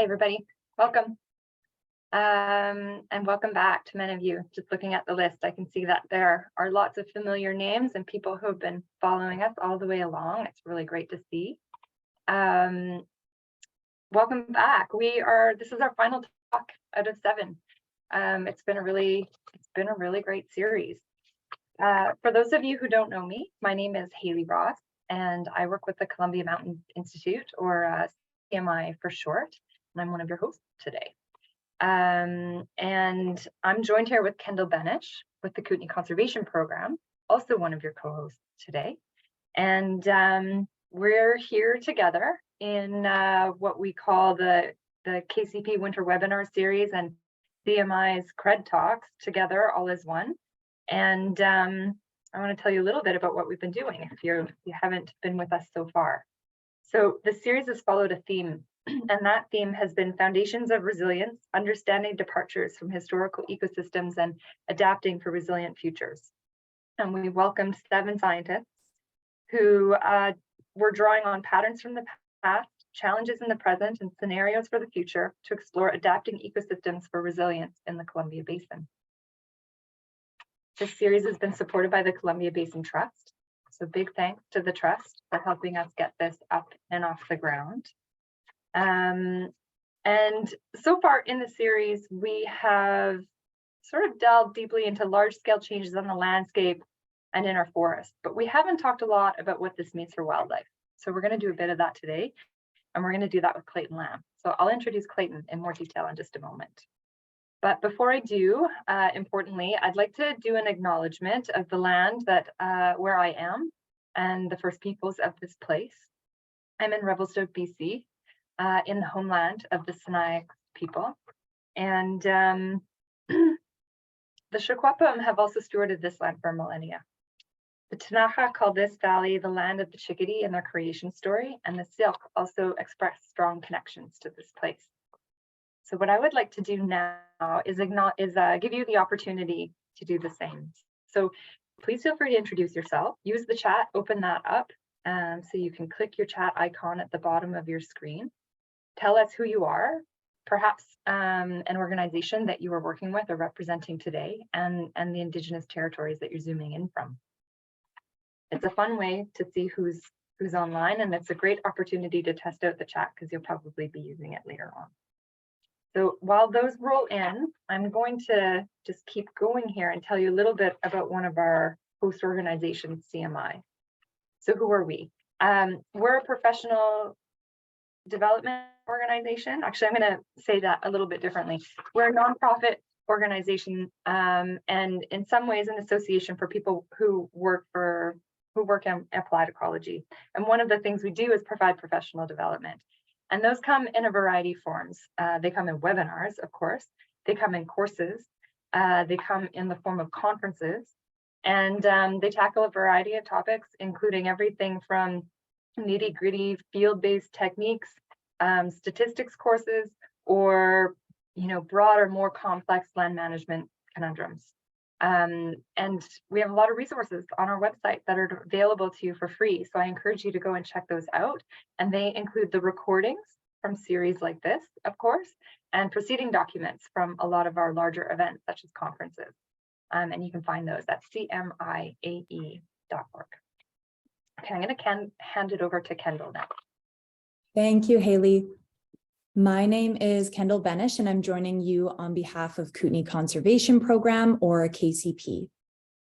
Hey everybody, welcome. And welcome back to many of you. Just looking at the list, I can see that there are lots of familiar names and people who have been following us all the way along. It's really great to see. Welcome back. This is our final talk out of 7. It's been a really great series. For those of you who don't know me, my name is Haley Ross, and I work with the Columbia Mountain Institute, or CMI for short. And I'm one of your hosts today. And I'm joined here with Kendall Benish with the Kootenay Conservation Program, also one of your co-hosts today. And we're here together in what we call the KCP Winter Webinar Series and CMI's CRED Talks together all as one. And I want to tell you a little bit about what we've been doing if you haven't been with us so far. So the series has followed a theme. And that theme has been foundations of resilience, understanding departures from historical ecosystems and adapting for resilient futures. And we welcomed 7 scientists who were drawing on patterns from the past, challenges in the present, and scenarios for the future to explore adapting ecosystems for resilience in the Columbia Basin. This series has been supported by the Columbia Basin Trust. So big thanks to the Trust for helping us get this up and off the ground. And so far in the series, we have sort of delved deeply into large-scale changes on the landscape and in our forests, but we haven't talked a lot about what this means for wildlife. So we're going to do a bit of that today, and we're going to do that with Clayton Lamb. So I'll introduce Clayton in more detail in just a moment. But before I do, importantly, I'd like to do an acknowledgement of the land that where I am and the First Peoples of this place. I'm in Revelstoke, BC. In the homeland of the Sinixt people. And the Shakwapaam have also stewarded this land for millennia. The Tanaha call this valley the land of the Chickadee in their creation story, and the Silk also express strong connections to this place. So what I would like to do now is give you the opportunity to do the same. So please feel free to introduce yourself. Use the chat, open that up, so you can click your chat icon at the bottom of your screen. Tell us who you are, perhaps an organization that you are working with or representing today, and the Indigenous territories that you're zooming in from. It's a fun way to see who's online, and it's a great opportunity to test out the chat because you'll probably be using it later on. So while those roll in, I'm going to just keep going here and tell you a little bit about one of our host organizations, CMI. So who are we? We're a professional development organization. Actually, I'm going to say that a little bit differently. We're a nonprofit organization, and in some ways an association for people who work in applied ecology. And one of the things we do is provide professional development. And those come in a variety of forms. They come in webinars, of course. They come in courses. They come in the form of conferences. And they tackle a variety of topics, including everything from nitty-gritty field-based techniques, statistics courses, or broader, more complex land management conundrums. And we have a lot of resources on our website that are available to you for free. So I encourage you to go and check those out. And they include the recordings from series like this, of course, and proceeding documents from a lot of our larger events, such as conferences. And you can find those at cmiae.org. Okay, I'm going to hand it over to Kendall now. Thank you, Haley. My name is Kendall Benish, and I'm joining you on behalf of Kootenay Conservation Program, or KCP.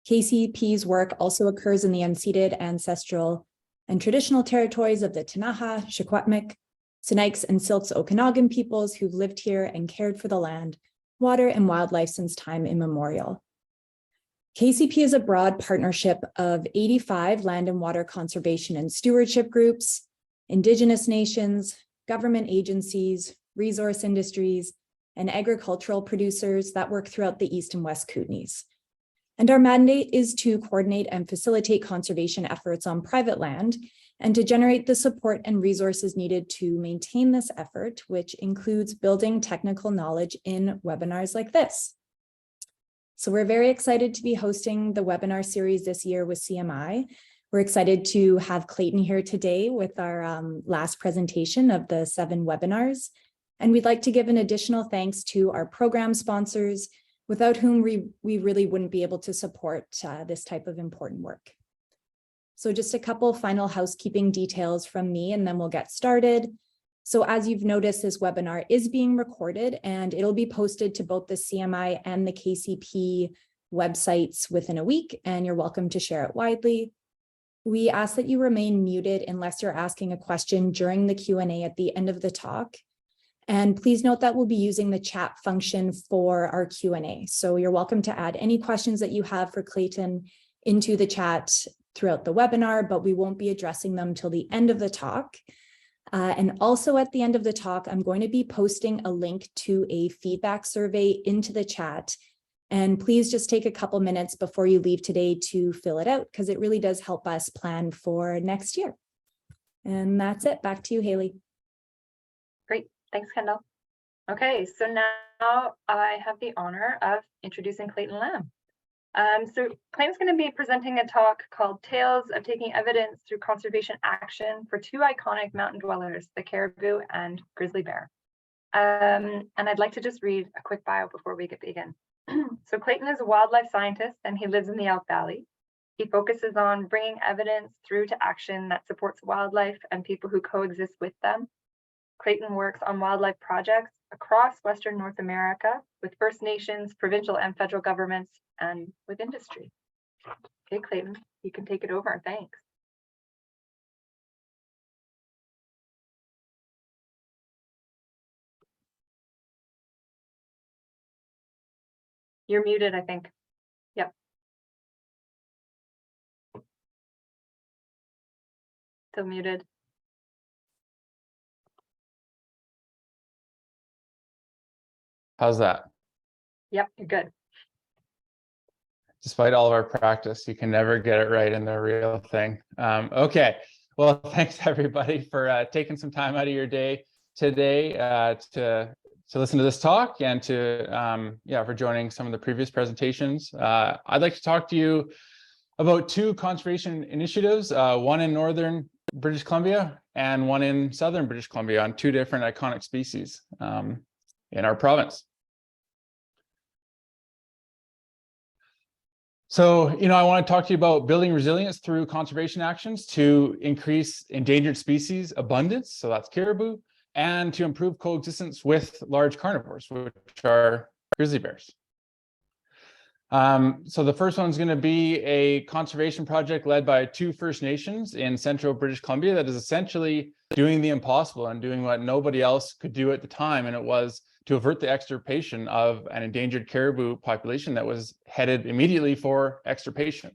KCP's work also occurs in the unceded, ancestral, and traditional territories of the Tanaha, Secwepemc, Sinixt, and Silks Okanagan peoples who've lived here and cared for the land, water, and wildlife since time immemorial. KCP is a broad partnership of 85 land and water conservation and stewardship groups, Indigenous nations, government agencies, resource industries, and agricultural producers that work throughout the East and West Kootenays. And our mandate is to coordinate and facilitate conservation efforts on private land and to generate the support and resources needed to maintain this effort, which includes building technical knowledge in webinars like this. So we're very excited to be hosting the webinar series this year with CMI. We're excited to have Clayton here today with our last presentation of the 7 webinars. And we'd like to give an additional thanks to our program sponsors, without whom we really wouldn't be able to support this type of important work. So just a couple final housekeeping details from me, and then we'll get started. So as you've noticed, this webinar is being recorded and it'll be posted to both the CMI and the KCP websites within a week, and you're welcome to share it widely. We ask that you remain muted unless you're asking a question during the Q&A at the end of the talk. And please note that we'll be using the chat function for our Q&A. So you're welcome to add any questions that you have for Clayton into the chat throughout the webinar, but we won't be addressing them till the end of the talk. And also at the end of the talk, I'm going to be posting a link to a feedback survey into the chat. And please just take a couple minutes before you leave today to fill it out, because it really does help us plan for next year. And that's it. Back to you, Haley. Great. Thanks, Kendall. Okay, so now I have the honor of introducing Clayton Lamb. So Clayton's going to be presenting a talk called Tales of Taking Evidence Through Conservation Action for Two Iconic Mountain Dwellers, the Caribou and Grizzly Bear. And I'd like to just read a quick bio before we begin. So Clayton is a wildlife scientist and he lives in the Elk Valley. He focuses on bringing evidence through to action that supports wildlife and people who coexist with them. Clayton works on wildlife projects across Western North America with First Nations, provincial and federal governments, and with industry. Okay, Clayton, you can take it over. Thanks. You're muted, I think. Yep. Still muted. How's that? Yep, you're good. Despite all of our practice, you can never get it right in the real thing. Okay, well, thanks everybody for taking some time out of your day today to listen to this talk and to for joining some of the previous presentations. I'd like to talk to you about two conservation initiatives, one in northern British Columbia and one in southern British Columbia on two different iconic species in our province. So, I want to talk to you about building resilience through conservation actions to increase endangered species abundance, so that's caribou, and to improve coexistence with large carnivores, which are grizzly bears. So the first one's going to be a conservation project led by two First Nations in central British Columbia that is essentially doing the impossible and doing what nobody else could do at the time, and it was to avert the extirpation of an endangered caribou population that was headed immediately for extirpation.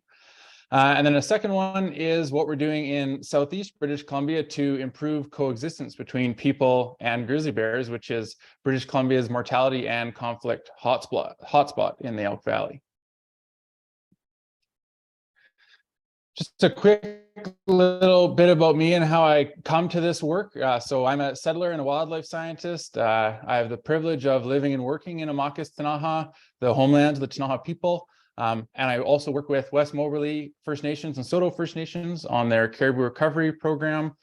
And then a second one is what we're doing in southeast British Columbia to improve coexistence between people and grizzly bears, which is British Columbia's mortality and conflict hotspot in the Elk Valley. Just a quick little bit about me and how I come to this work. So I'm a settler and a wildlife scientist. I have the privilege of living and working in Amakas Ktunaxa, the homeland of the Ktunaxa people. And I also work with West Moberly First Nations and Soto First Nations on their caribou recovery program,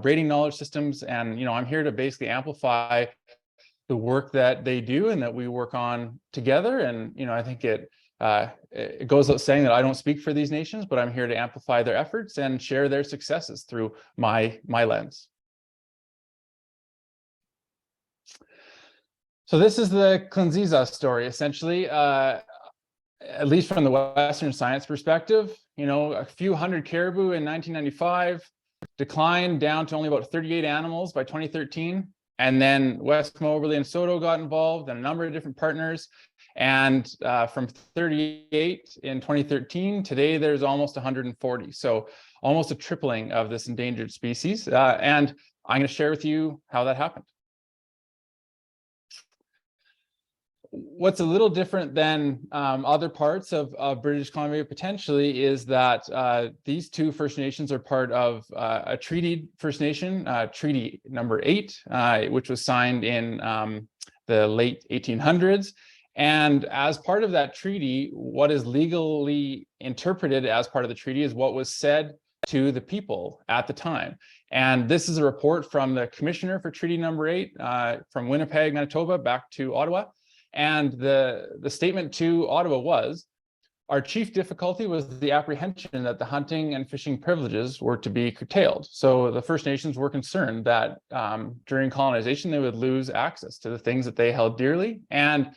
braiding knowledge systems. And, I'm here to basically amplify the work that they do and that we work on together. And, I think it goes without saying that I don't speak for these nations, but I'm here to amplify their efforts and share their successes through my lens. So this is the Klinziza story, essentially, at least from the Western science perspective. A few hundred caribou in 1995, declined down to only about 38 animals by 2013. And then West Moberly and Soto got involved and a number of different partners. And from 38 in 2013, today there's almost 140. So almost a tripling of this endangered species. And I'm going to share with you how that happened. What's a little different than other parts of British Columbia potentially is that these two First Nations are part of a treaty First Nation, Treaty Number 8, which was signed in the late 1800s. And as part of that treaty, what is legally interpreted as part of the treaty is what was said to the people at the time. And this is a report from the Commissioner for Treaty Number 8 from Winnipeg, Manitoba, back to Ottawa. And the statement to Ottawa was, our chief difficulty was the apprehension that the hunting and fishing privileges were to be curtailed. So the First Nations were concerned that during colonization, they would lose access to the things that they held dearly. And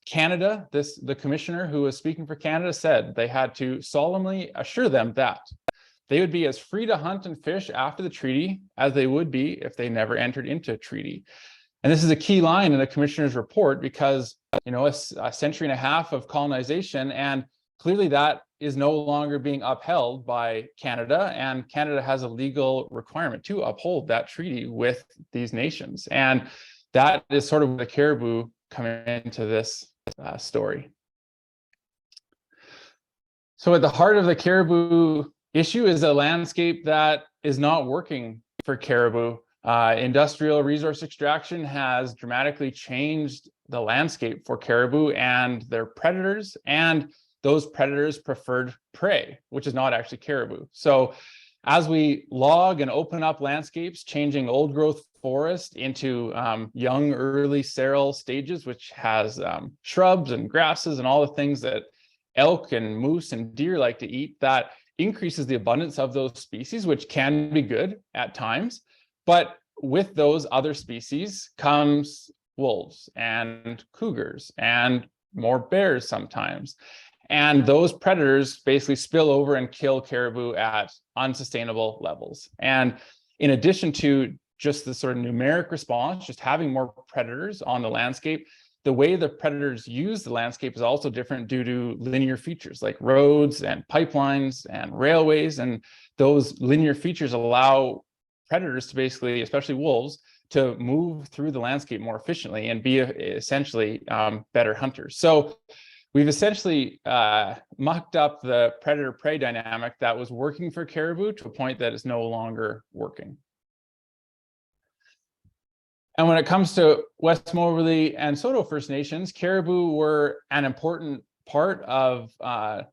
Canada, the commissioner who was speaking for Canada, said they had to solemnly assure them that they would be as free to hunt and fish after the treaty as they would be if they never entered into a treaty. And this is a key line in the commissioner's report because, you know, a century and a half of colonization, and clearly that is no longer being upheld by Canada, and Canada has a legal requirement to uphold that treaty with these nations. And that is sort of where the caribou come into this story. So at the heart of the caribou issue is a landscape that is not working for caribou. Industrial resource extraction has dramatically changed the landscape for caribou and their predators, and those predators' preferred prey, which is not actually caribou. So as we log and open up landscapes, changing old growth forest into young, early sterile stages, which has shrubs and grasses and all the things that elk and moose and deer like to eat, that increases the abundance of those species, which can be good at times. But with those other species comes wolves and cougars and more bears sometimes. And those predators basically spill over and kill caribou at unsustainable levels. And in addition to just the sort of numeric response, just having more predators on the landscape, the way the predators use the landscape is also different due to linear features like roads and pipelines and railways. And those linear features allow predators to basically, especially wolves, to move through the landscape more efficiently and be essentially better hunters. So we've essentially mucked up the predator-prey dynamic that was working for caribou to a point that is no longer working. And when it comes to West Moberly and Saulteaux First Nations, caribou were an important part of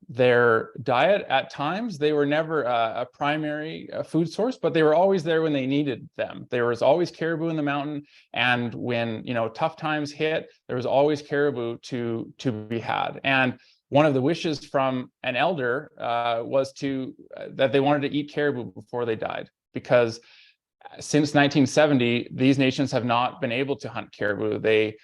their diet at times. They were never a primary food source, but they were always there when they needed them. There was always caribou in the mountain, and when tough times hit, there was always caribou to be had. And one of the wishes from an elder was that they wanted to eat caribou before they died, because since 1970, these nations have not been able to hunt caribou. They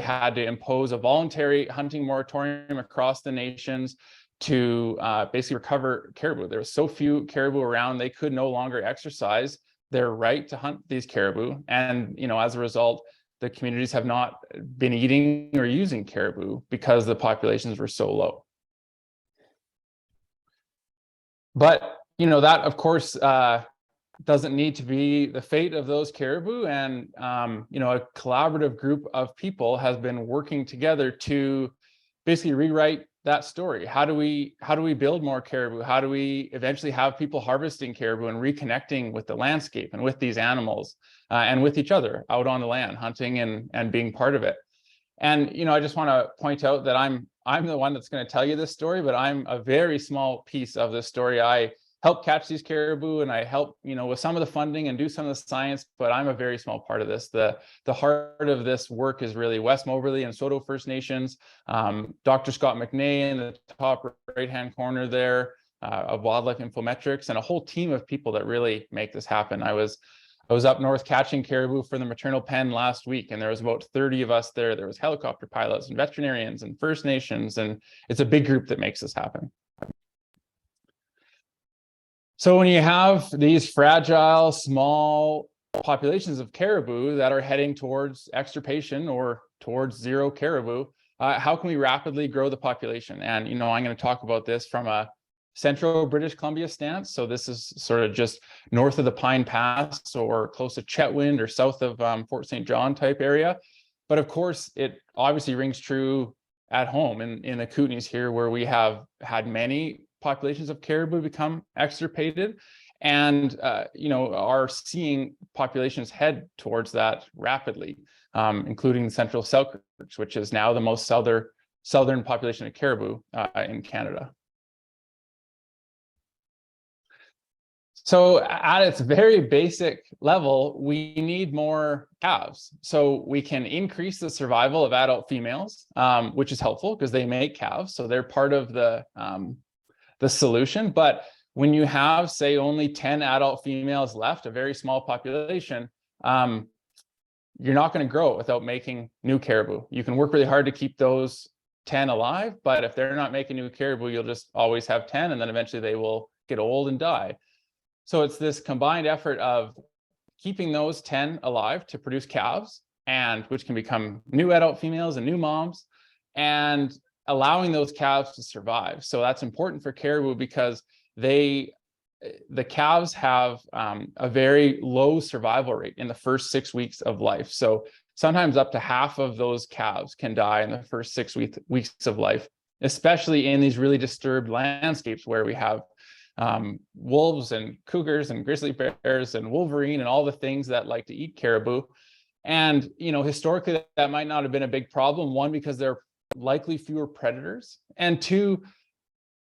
had to impose a voluntary hunting moratorium across the nations to basically recover caribou. There were so few caribou around, they could no longer exercise their right to hunt these caribou. And as a result, the communities have not been eating or using caribou because the populations were so low. But that, of course, doesn't need to be the fate of those caribou. And a collaborative group of people has been working together to basically rewrite that story. How do we build more caribou? How do we eventually have people harvesting caribou and reconnecting with the landscape and with these animals and with each other out on the land, hunting and being part of it? And I just want to point out that I'm the one that's going to tell you this story, but I'm a very small piece of this story. I help catch these caribou, and I help, with some of the funding and do some of the science, but I'm a very small part of this. The heart of this work is really West Moberly and Saulteaux First Nations, Dr. Scott McNay in the top right-hand corner there of Wildlife Infometrics, and a whole team of people that really make this happen. I was up north catching caribou for the maternal pen last week, and there was about 30 of us there. There was helicopter pilots and veterinarians and First Nations, and it's a big group that makes this happen. So when you have these fragile, small populations of caribou that are heading towards extirpation or towards zero caribou, how can we rapidly grow the population? And, I'm going to talk about this from a central British Columbia stance. So this is sort of just north of the Pine Pass or close to Chetwynd or south of Fort St. John type area. But of course, it obviously rings true at home in the Kootenays here, where we have had many populations of caribou become extirpated, and are seeing populations head towards that rapidly, including the central Selkirk, which is now the most southern population of caribou in Canada. So at its very basic level, we need more calves. So we can increase the survival of adult females, which is helpful because they make calves. So they're part of the solution. But when you have, say, only 10 adult females left, a very small population, you're not going to grow it without making new caribou. You can work really hard to keep those 10 alive, but if they're not making new caribou, you'll just always have 10, and then eventually they will get old and die. So it's this combined effort of keeping those 10 alive to produce calves, and which can become new adult females and new moms, and allowing those calves to survive. So that's important for caribou because the calves have a very low survival rate in the first 6 weeks of life. So sometimes up to half of those calves can die in the first 6 weeks of life, especially in these really disturbed landscapes where we have wolves and cougars and grizzly bears and wolverine and all the things that like to eat caribou. And, historically that might not have been a big problem. One, because there are likely fewer predators, and two,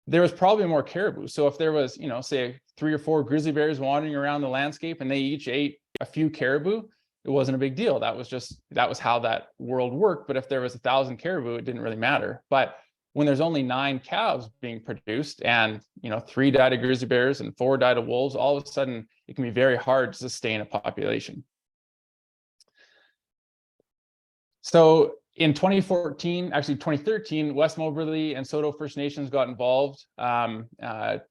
there was probably more caribou. So if there was, say 3 or 4 grizzly bears wandering around the landscape and they each ate a few caribou, it wasn't a big deal. That was how that world worked. But if there was 1,000 caribou, it didn't really matter. But when there's only 9 calves being produced and 3 died of grizzly bears and 4 died of wolves, all of a sudden it can be very hard to sustain a population. So in 2013, West Moberly and Soto First Nations got involved.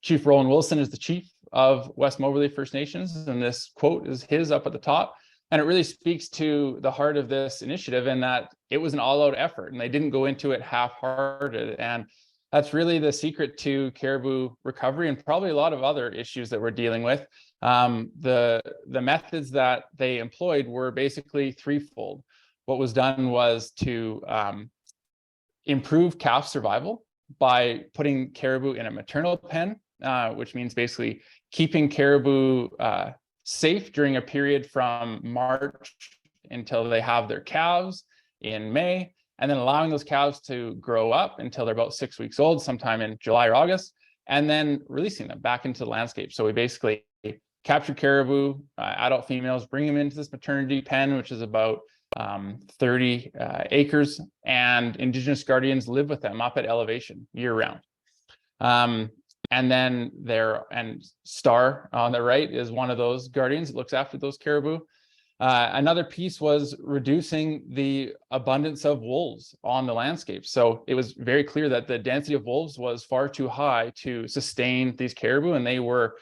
Chief Roland Wilson is the chief of West Moberly First Nations, and this quote is his up at the top. And it really speaks to the heart of this initiative, in that it was an all-out effort and they didn't go into it half-hearted. And that's really the secret to caribou recovery and probably a lot of other issues that we're dealing with. The methods that they employed were basically threefold. What was done was to improve calf survival by putting caribou in a maternal pen, which means basically keeping caribou safe during a period from March until they have their calves in May, and then allowing those calves to grow up until they're about 6 weeks old, sometime in July or August, and then releasing them back into the landscape. So we basically capture caribou, adult females, bring them into this maternity pen, which is about 30 acres, and Indigenous guardians live with them up at elevation year round. And then Star on the right is one of those guardians that looks after those caribou. Another piece was reducing the abundance of wolves on the landscape. So it was very clear that the density of wolves was far too high to sustain these caribou, and they were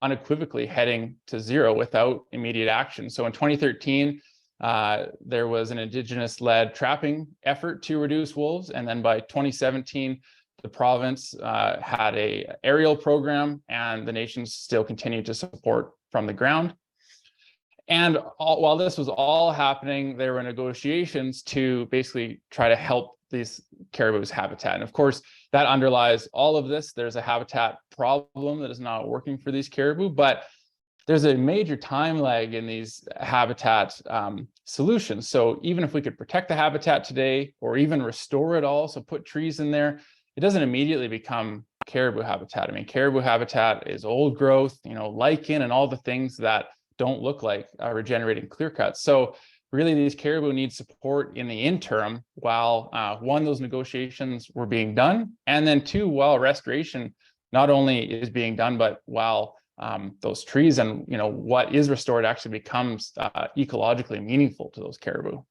unequivocally heading to zero without immediate action. So in 2013, there was an Indigenous-led trapping effort to reduce wolves, and then by 2017, the province had an aerial program, and the nations still continued to support from the ground. And while this was all happening, there were negotiations to basically try to help these caribou's habitat. And of course, that underlies all of this. There's a habitat problem that is not working for these caribou, but there's a major time lag in these habitat solutions. So even if we could protect the habitat today, or even restore it all, so put trees in there, it doesn't immediately become caribou habitat. I mean, caribou habitat is old growth, lichen and all the things that don't look like regenerating clear cuts. So really these caribou need support in the interim while one, those negotiations were being done, and then two, while restoration not only is being done, but while those trees and what is restored actually becomes ecologically meaningful to those caribou.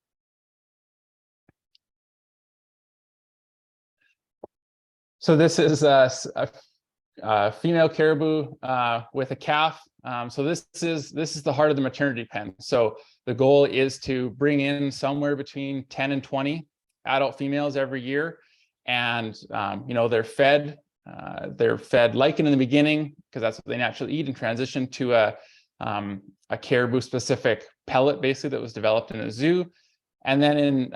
So this is a female caribou with a calf. So this is the heart of the maternity pen. So the goal is to bring in somewhere between 10 and 20 adult females every year, and they're fed lichen in the beginning because that's what they naturally eat, and transition to a caribou specific pellet basically that was developed in a zoo. And then in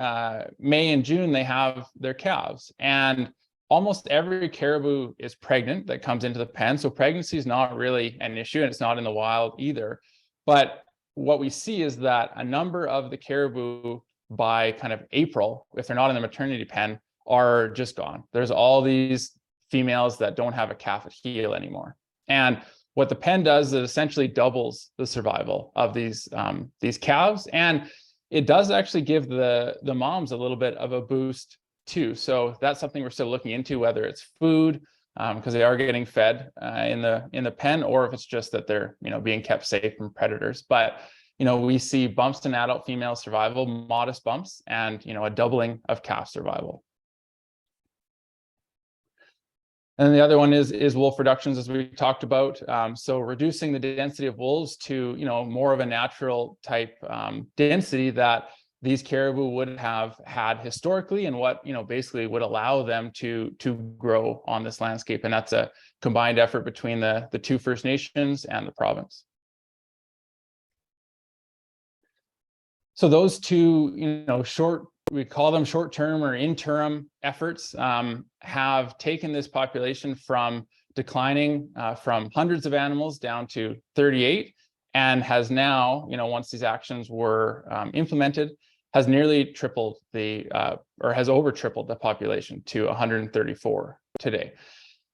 May and June they have their calves, and almost every caribou is pregnant that comes into the pen. So pregnancy is not really an issue, and it's not in the wild either. But what we see is that a number of the caribou by kind of April, if they're not in the maternity pen, are just gone. There's all these females that don't have a calf at heel anymore. And what the pen does is it essentially doubles the survival of these calves, and it does actually give the moms a little bit of a boost too. So that's something we're still looking into, whether it's food, because they are getting fed in the pen, or if it's just that they're being kept safe from predators. But we see bumps in adult female survival, modest bumps, and a doubling of calf survival. And the other one is wolf reductions, as we talked about. So reducing the density of wolves to more of a natural type density that these caribou would have had historically, and what basically would allow them to grow on this landscape. And that's a combined effort between the two First Nations and the province. So those two, we call them short-term or interim efforts, have taken this population from declining from hundreds of animals down to 38, and has now, once these actions were implemented, has nearly tripled or has over tripled the population to 134 today.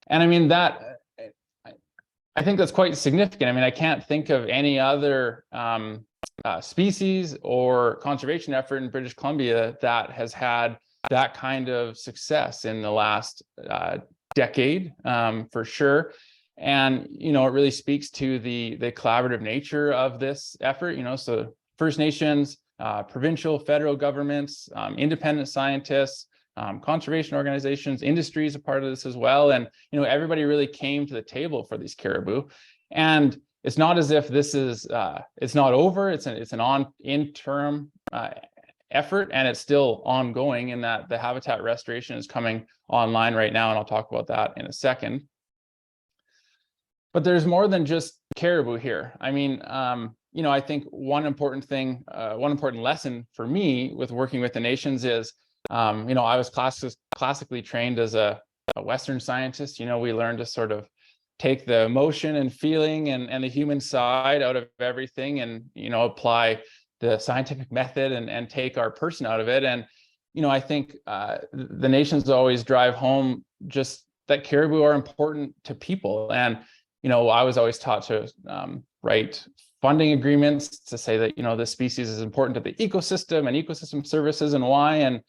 And I mean, I think that's quite significant. I mean, I can't think of any other species or conservation effort in British Columbia that has had that kind of success in the last decade, for sure. And it really speaks to the collaborative nature of this effort. So First Nations, provincial, federal governments, independent scientists, conservation organizations, industry is a part of this as well. And everybody really came to the table for these caribou. And it's not as if this is it's not over. It's an interim effort, and it's still ongoing in that the habitat restoration is coming online right now, and I'll talk about that in a second. But there's more than just caribou here. I mean, I think one important lesson for me with working with the nations is, I was classically trained as a Western scientist. We learned to sort of take the emotion and feeling and the human side out of everything, and apply the scientific method and take our person out of it. And I think the nations always drive home just that caribou are important to people. And I was always taught to write funding agreements to say that this species is important to the ecosystem and ecosystem services, and why. And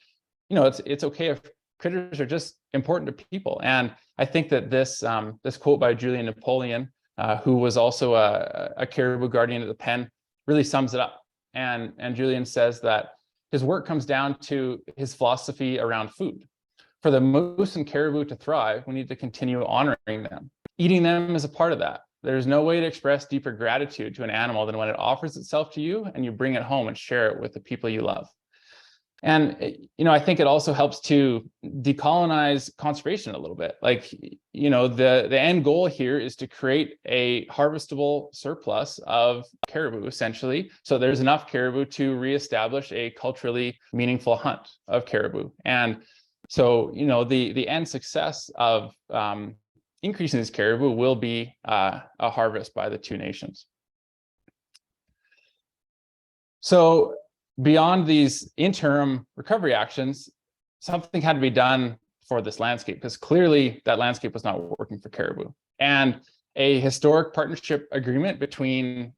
it's okay if critters are just important to people. And I think that this quote by Julian Napoleon, who was also a caribou guardian at the pen, really sums it up. And Julian says that his work comes down to his philosophy around food. For the moose and caribou to thrive, we need to continue honoring them. Eating them is a part of that. There's no way to express deeper gratitude to an animal than when it offers itself to you and you bring it home and share it with the people you love. And, I think it also helps to decolonize conservation a little bit. Like, the end goal here is to create a harvestable surplus of caribou, essentially. So there's enough caribou to reestablish a culturally meaningful hunt of caribou. And so, the end success of increasing these caribou will be a harvest by the two nations. So beyond these interim recovery actions, something had to be done for this landscape, because clearly that landscape was not working for caribou. And a historic partnership agreement between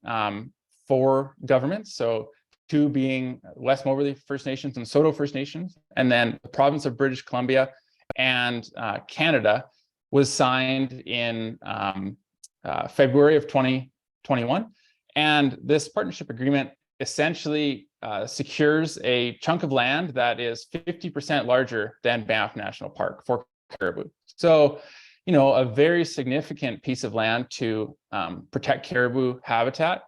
4 governments, so 2 being West Moberly First Nations and Soto First Nations, and then the province of British Columbia and Canada, was signed in February of 2021. And this partnership agreement essentially secures a chunk of land that is 50% larger than Banff National Park for caribou. So, a very significant piece of land to protect caribou habitat.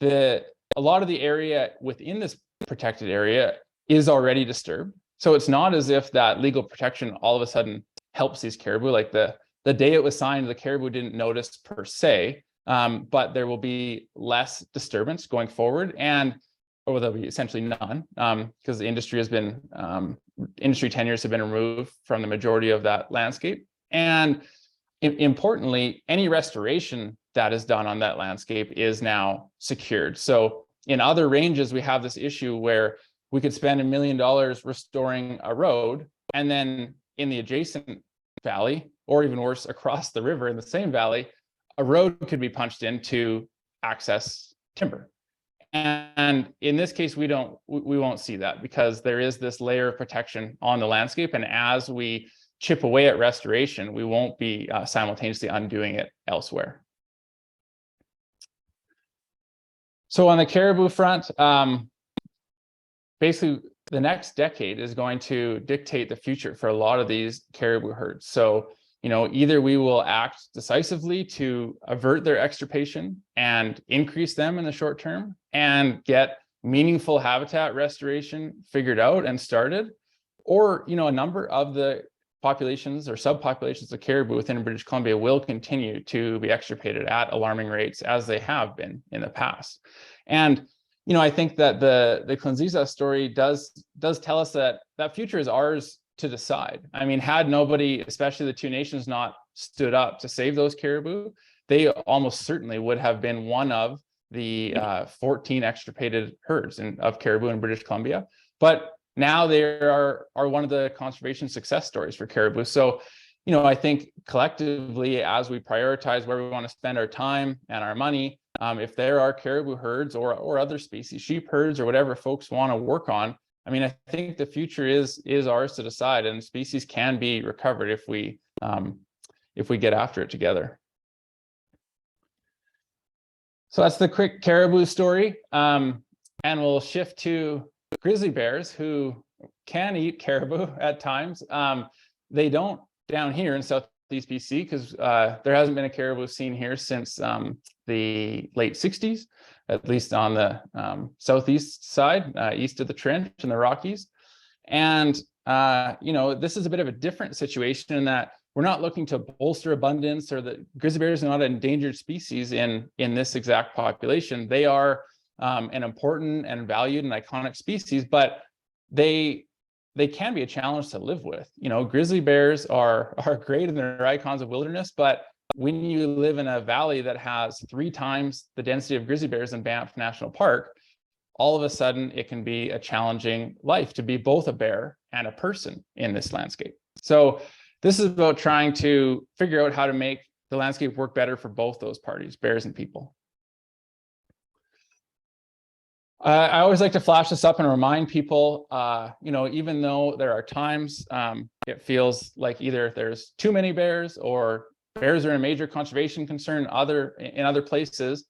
A lot of the area within this protected area is already disturbed. So it's not as if that legal protection all of a sudden helps these caribou. Like the day it was signed, the caribou didn't notice per se, but there will be less disturbance going forward, or there'll be essentially none, because the industry has been, industry tenures have been removed from the majority of that landscape. And importantly, any restoration that is done on that landscape is now secured. So in other ranges, we have this issue where we could spend $1 million restoring a road, and then in the adjacent valley, or even worse, across the river in the same valley, a road could be punched in to access timber. And in this case, we won't see that because there is this layer of protection on the landscape. And as we chip away at restoration, we won't be simultaneously undoing it elsewhere. So on the caribou front, basically the next decade is going to dictate the future for a lot of these caribou herds. So, either we will act decisively to avert their extirpation and increase them in the short term and get meaningful habitat restoration figured out and started, or, a number of the populations or subpopulations of caribou within British Columbia will continue to be extirpated at alarming rates as they have been in the past. And, I think that the Klinziza story does tell us that future is ours to decide. I mean, had nobody, especially the two nations, not stood up to save those caribou, they almost certainly would have been one of the 14 extirpated herds of caribou in British Columbia. But now they are one of the conservation success stories for caribou. So, I think collectively, as we prioritize where we want to spend our time and our money, if there are caribou herds or other species, sheep herds or whatever folks want to work on, I mean, I think the future is ours to decide, and species can be recovered if we get after it together. So that's the quick caribou story, and we'll shift to grizzly bears, who can eat caribou at times. They don't down here in Southeast BC because there hasn't been a caribou seen here since the late 60s, at least on the southeast side, east of the Trench and the Rockies. And, this is a bit of a different situation in that we're not looking to bolster abundance, or that grizzly bears are not an endangered species in this exact population. They are an important and valued and iconic species, but they can be a challenge to live with. Grizzly bears are great and they're icons of wilderness, but when you live in a valley that has 3 times the density of grizzly bears in Banff National Park, all of a sudden it can be a challenging life to be both a bear and a person in this landscape. So this is about trying to figure out how to make the landscape work better for both those parties, bears and people. I always like to flash this up and remind people, even though there are times it feels like either there's too many bears or bears are a major conservation concern in other places,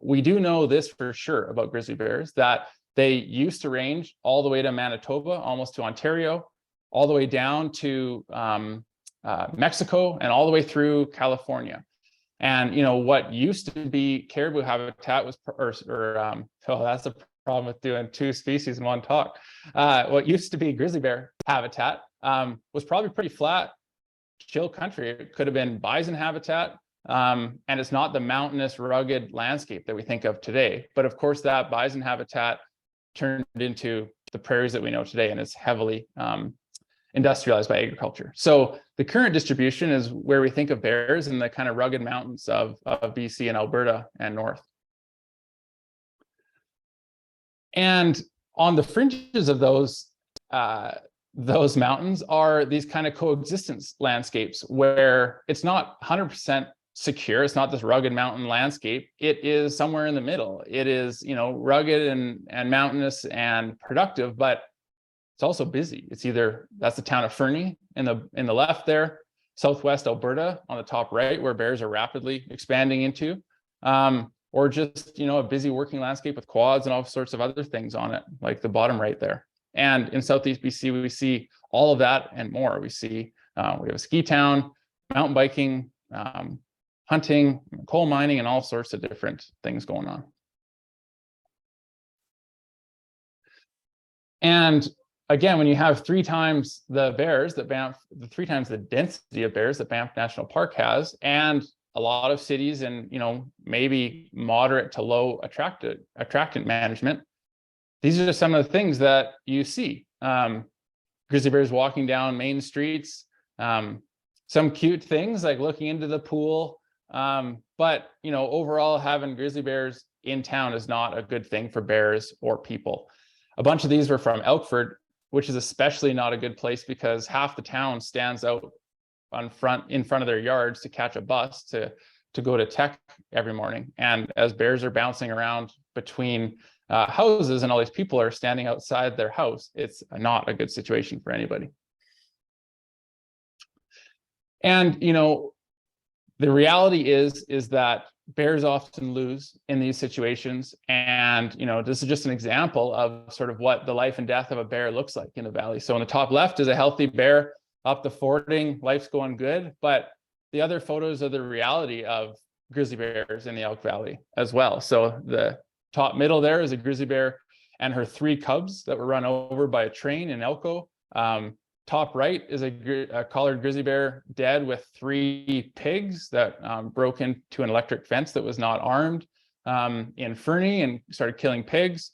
we do know this for sure about grizzly bears, that they used to range all the way to Manitoba, almost to Ontario, all the way down to Mexico, and all the way through California. And what used to be caribou habitat was, that's the problem with doing 2 species in one talk. What used to be grizzly bear habitat was probably pretty flat, chill country. It could have been bison habitat, and it's not the mountainous, rugged landscape that we think of today. But of course, that bison habitat turned into the prairies that we know today, and it's heavily industrialized by agriculture. So the current distribution is where we think of bears in the kind of rugged mountains of BC and Alberta and north. And on the fringes of those mountains are these kind of coexistence landscapes where it's not 100% secure. It's not this rugged mountain landscape. It is somewhere in the middle. It is, rugged and mountainous and productive, but it's also busy. It's either, that's the town of Fernie in the left there, southwest Alberta on the top right, where bears are rapidly expanding into, or just, a busy working landscape with quads and all sorts of other things on it, like the bottom right there. And in Southeast BC, we see all of that and more. We see, we have a ski town, mountain biking, hunting, coal mining, and all sorts of different things going on. And again, when you have 3 times the bears that 3 times the density of bears that Banff National Park has, and a lot of cities and, maybe moderate to low attractant management, these are just some of the things that you see. Grizzly bears walking down main streets, some cute things like looking into the pool. But, overall, having grizzly bears in town is not a good thing for bears or people. A bunch of these were from Elkford, which is especially not a good place because half the town stands out in front of their yards to catch a bus to to go to tech every morning. And as bears are bouncing around between houses and all these people are standing outside their house, it's not a good situation for anybody. And, you know, the reality is that bears often lose in these situations. And, you know, this is just an example of sort of what the life and death of a bear looks like in the valley. So on the top left is a healthy bear up the fording, life's going good. But the other photos are the reality of grizzly bears in the Elk Valley as well. So the top middle there is a grizzly bear and her 3 cubs that were run over by a train in Elko. Top right is a collared grizzly bear dead with 3 pigs that broke into an electric fence that was not armed in Fernie and started killing pigs.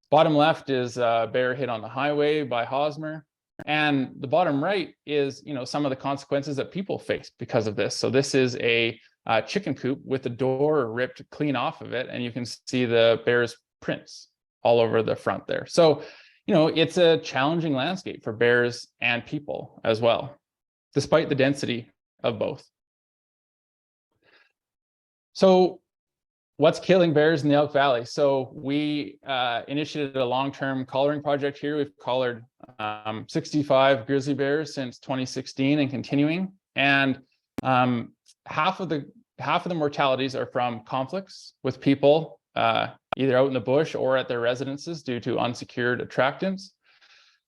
Bottom left is a bear hit on the highway by Hosmer. And the bottom right is, you know, some of the consequences that people face because of this. So this is a chicken coop with the door ripped clean off of it. And you can see the bear's prints all over the front there. So, you know, it's a challenging landscape for bears and people as well, despite the density of both. So what's killing bears in the Elk Valley? So we initiated a long-term collaring project here. We've collared 65 grizzly bears since 2016 and continuing. And half of the mortalities are from conflicts with people, either out in the bush or at their residences due to unsecured attractants.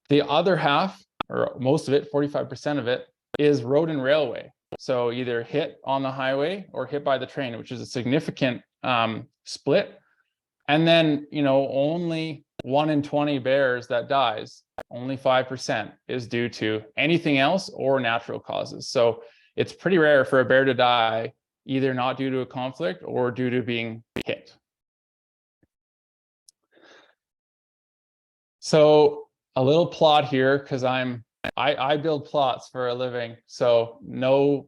The other half, or most of it, 45% of it, is road and railway. So either hit on the highway or hit by the train, which is a significant split. And then, you know, only 1 in 20 bears that dies, only 5% is due to anything else or natural causes. So it's pretty rare for a bear to die, either not due to a conflict or due to being hit. So a little plot here, because I build plots for a living. So no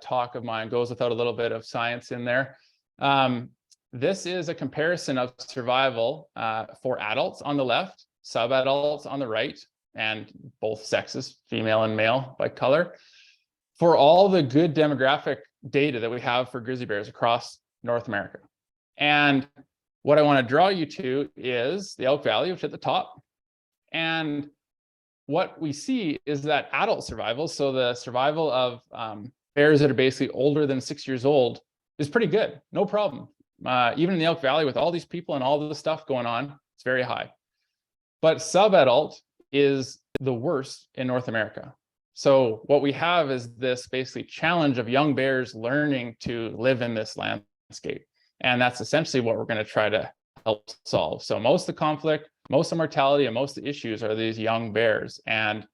talk of mine goes without a little bit of science in there. This is a comparison of survival for adults on the left, subadults on the right, and both sexes, female and male by color, for all the good demographic data that we have for grizzly bears across North America. And what I want to draw you to is the Elk Valley, which is at the top. And what we see is that adult survival, so the survival of bears that are basically older than 6 years old, is pretty good, no problem. Even in the Elk Valley with all these people and all the stuff going on, it's very high. But subadult is the worst in North America. So what we have is this basically challenge of young bears learning to live in this landscape. And that's essentially what we're going to try to help solve. So most of the conflict, most of the mortality, and most of the issues are these young bears. And,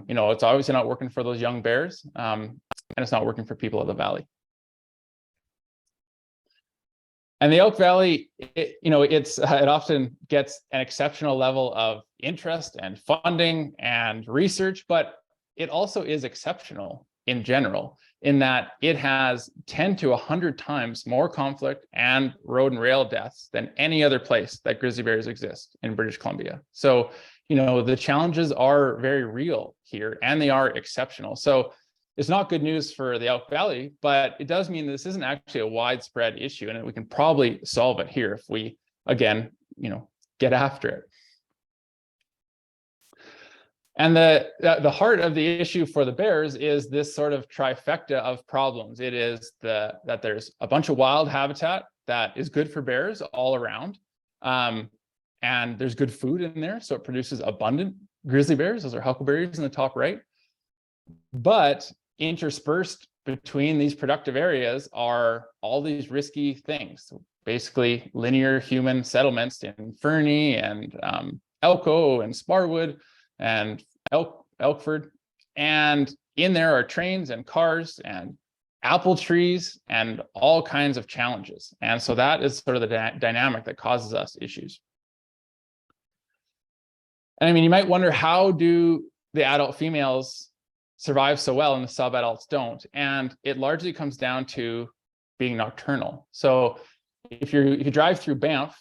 you know, it's obviously not working for those young bears, and it's not working for people of the valley. And the Elk Valley, it often gets an exceptional level of interest and funding and research, but it also is exceptional in general, in that it has 10 to 100 times more conflict and road and rail deaths than any other place that grizzly bears exist in British Columbia. So, you know, the challenges are very real here and they are exceptional. So it's not good news for the Elk Valley, but it does mean this isn't actually a widespread issue, and we can probably solve it here if we, again, you know, get after it. And the heart of the issue for the bears is this sort of trifecta of problems. It is that there's a bunch of wild habitat that is good for bears all around, and there's good food in there, so it produces abundant grizzly bears. Those are huckleberries in the top right. But interspersed between these productive areas are all these risky things. So basically, linear human settlements in Fernie and Elko and Sparwood and Elkford. And in there are trains and cars and apple trees and all kinds of challenges. And so that is sort of the dynamic that causes us issues. And I mean, you might wonder, how do the adult females survive so well and the subadults don't? And it largely comes down to being nocturnal. So if you drive through Banff,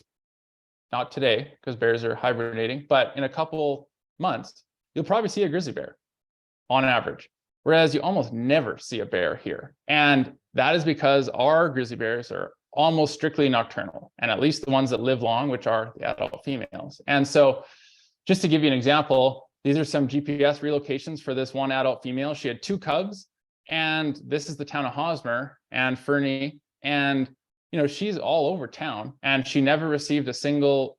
not today because bears are hibernating, but in a couple months, you'll probably see a grizzly bear on average. whereas you almost never see a bear here. And that is because our grizzly bears are almost strictly nocturnal, and at least the ones that live long, which are the adult females. And so just to give you an example, these are some GPS relocations for this one adult female. She had 2 cubs, and this is the town of Hosmer and Fernie. And, you know, she's all over town, and she never received a single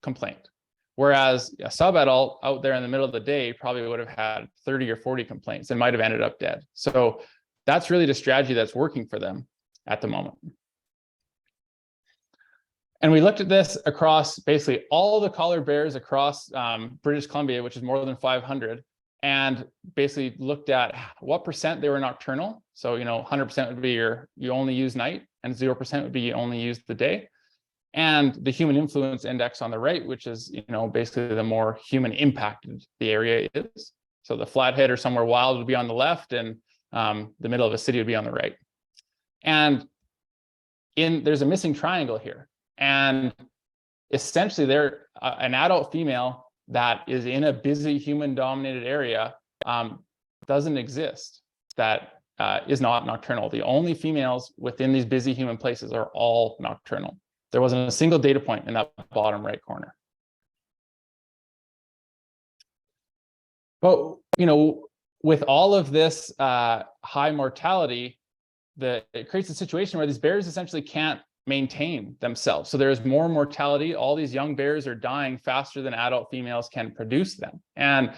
complaint. Whereas a sub-adult out there in the middle of the day probably would have had 30 or 40 complaints and might have ended up dead. So that's really the strategy that's working for them at the moment. And we looked at this across basically all the collared bears across British Columbia, which is more than 500, and basically looked at what percent they were nocturnal. So, you know, 100% would be you only use night, and 0% would be you only use the day. And the human influence index on the right, which is, you know, basically the more human impacted the area is. So the flathead or somewhere wild would be on the left, and the middle of a city would be on the right. And there's a missing triangle here. And essentially an adult female that is in a busy human dominated area doesn't exist, that is not nocturnal. The only females within these busy human places are all nocturnal. There wasn't a single data point in that bottom right corner. But, you know, with all of this high mortality, it creates a situation where these bears essentially can't maintain themselves. So there's more mortality. All these young bears are dying faster than adult females can produce them. And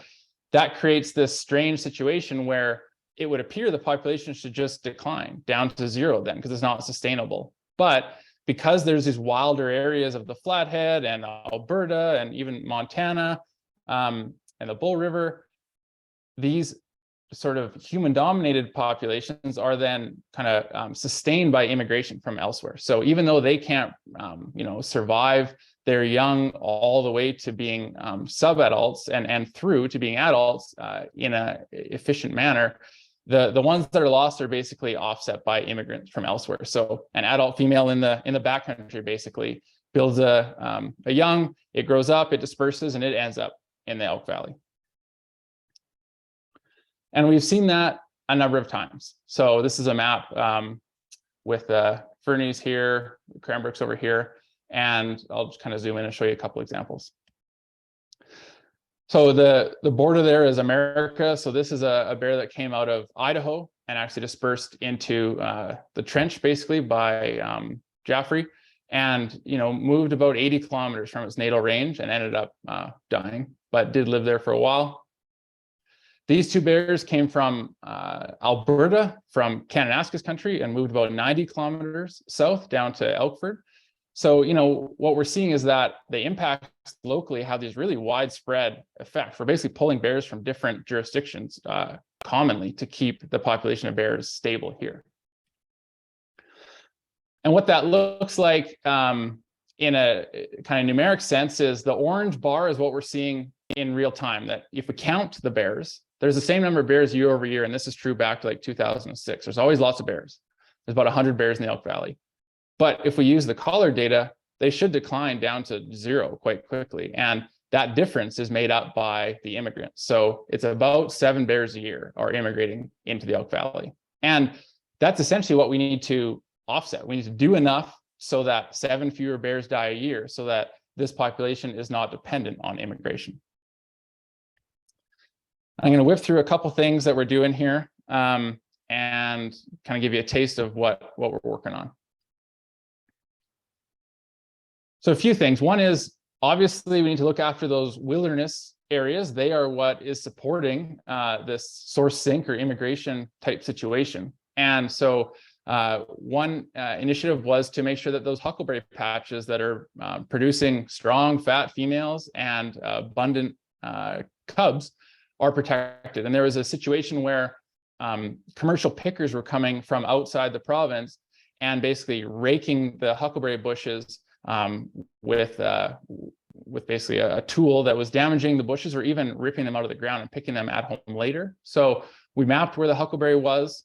that creates this strange situation where it would appear the population should just decline down to 0 then, because it's not sustainable. But because there's these wilder areas of the Flathead and Alberta and even Montana and the Bull River, these sort of human-dominated populations are then kind of sustained by immigration from elsewhere. So even though they can't, you know, survive their young all the way to being sub-adults and through to being adults in an efficient manner, the ones that are lost are basically offset by immigrants from elsewhere. So an adult female in the backcountry basically builds a young, it grows up, it disperses, and it ends up in the Elk Valley. And we've seen that a number of times. So this is a map with Fernies here, Cranbrook's over here, and I'll just kind of zoom in and show you a couple examples. So the border there is America. So this is a bear that came out of Idaho and actually dispersed into the trench basically by Jaffrey, and, you know, moved about 80 kilometers from its natal range and ended up dying, but did live there for a while. These 2 bears came from Alberta, from Kananaskis country, and moved about 90 kilometers south down to Elkford. So, you know, what we're seeing is that the impacts locally have these really widespread effects. We're basically pulling bears from different jurisdictions commonly to keep the population of bears stable here. And what that looks like in a kind of numeric sense is the orange bar is what we're seeing in real time, that if we count the bears, there's the same number of bears year over year, and this is true back to like 2006. There's always lots of bears. There's about 100 bears in the Elk Valley. But if we use the collar data, they should decline down to 0 quite quickly. And that difference is made up by the immigrants. So it's about 7 bears a year are immigrating into the Elk Valley. And that's essentially what we need to offset. We need to do enough so that 7 fewer bears die a year, so that this population is not dependent on immigration. I'm going to whip through a couple things that we're doing here and kind of give you a taste of what we're working on. So a few things. One is, obviously, we need to look after those wilderness areas. They are what is supporting this source sink or immigration type situation. And so one initiative was to make sure that those huckleberry patches that are producing strong, fat females and abundant cubs are protected. And there was a situation where commercial pickers were coming from outside the province and basically raking the huckleberry bushes with basically a tool that was damaging the bushes, or even ripping them out of the ground and picking them at home later. So we mapped where the huckleberry was,